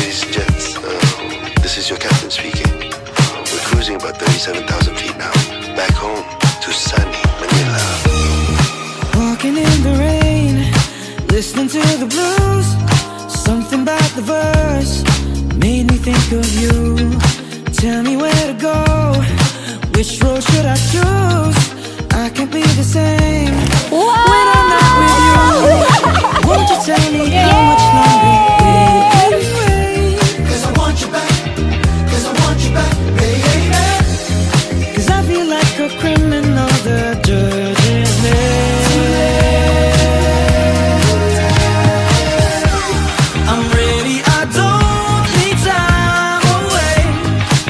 these jets. This is your captain speaking. We're cruising about 37,000 feet now. Back home to sunny Manila. Walking in the rain, listening to the blues. Something about the verse made me think of you. Tell me where to go, which road should I choose? I can't be the same when I'm not with you. Won't you tell me how much longer will you wait? 'Cause I want you back, 'cause I want you back, baby. 'Cause I feel like a criminal, the judge is late. I'm ready, I don't need time away.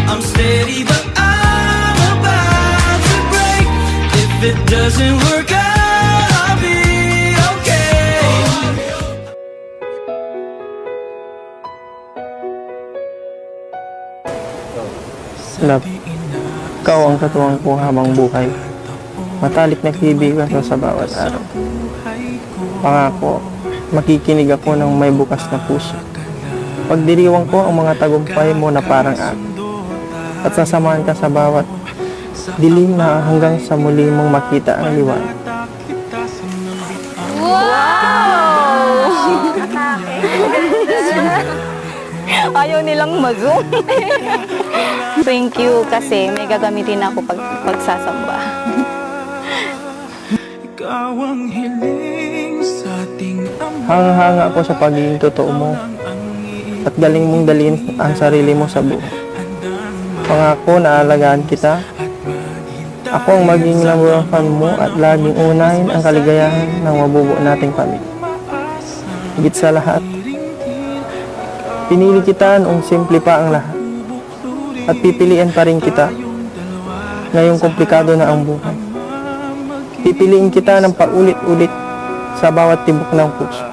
I'm steady, but I'm about to break. If it doesn't work out, I'll be okay. Love, ikaw ang katuwang ko habang buhay. Matalik na kaibigan ko sa bawat araw. Pangako, makikinig ako ng may bukas na puso. Pagdiriwang ko ang mga tagumpay mo na parang akin. At sasamahan ka sa bawat dilim na hanggang sa muli mong makita ang liwanag. Ayaw nilang mag-zoom. Thank you kasi may gagamitin ako pagsasamba. Ikaw ang hiling sa ating Hanga-hanga ako sa pagiging totoo mo at galing mong dalhin ang sarili mo sa buhay. Pangako na alagaan kita. Ako ang maging number one mo at laging unahin ang kaligayahan ng mabubuo nating pamilya. Higit sa lahat, pinili kita noong simple pa ang lahat. At pipiliin pa rin kita ngayong komplikado na ang buhay. Pipiliin kita ng paulit-ulit sa bawat tibok ng puso.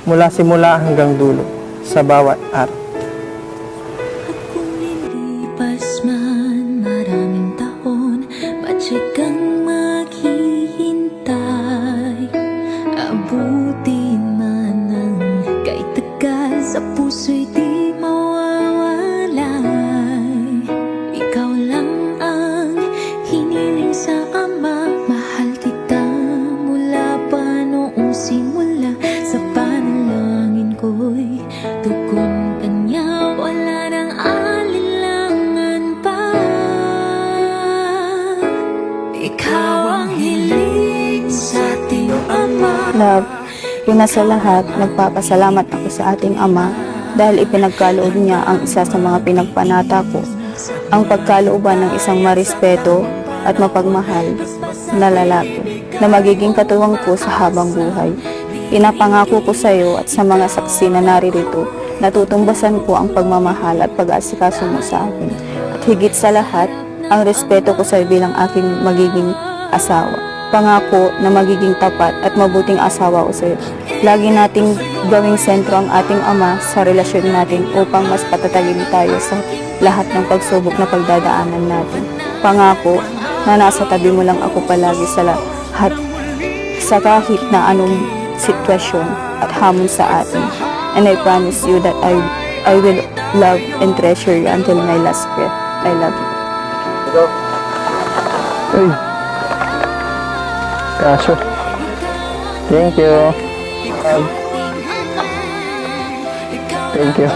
Mula simula hanggang dulo sa bawat araw. Lipas man maraming taon, patsyay kang maghihintay. Abutin man ang kay tagal, sa puso'y di mawawalay. Ikaw lang ang hiniling sa Ama, mahal kita mula pa noong simula. Sa panalangin ko'y tugon ka niya, wala nang alinlangan pa. Ikaw ang hiling sa ating Ama. Love, una sa lahat, nagpapasalamat ako sa ating Ama dahil ipinagkaloob niya ang isa sa mga pinagpanata ko, ang pagkalooban ng isang marespeto at mapagmahal na lalaki na magiging katuwang ko sa habang buhay. Pinapangako ko sa iyo at sa mga saksi na naririto na tutumbasan ko ang pagmamahal at pag-aasikaso mo sa akin. At higit sa lahat, ang respeto ko sa iyo bilang aking magiging asawa. Pangako na magiging tapat at mabuting asawa ko sa iyo. Lagi nating gawing sentro ang ating Ama sa relasyon natin upang mas patatagin tayo sa lahat ng pagsubok na pagdadaanan natin. Pangako na nasa tabi mo lang ako palagi sa lahat, sa kahit na anong sitwasyon at hamon sa atin. And I promise you that I will love and treasure you until my last breath. I love you. Uy! Kaso. Thank you. Thank you.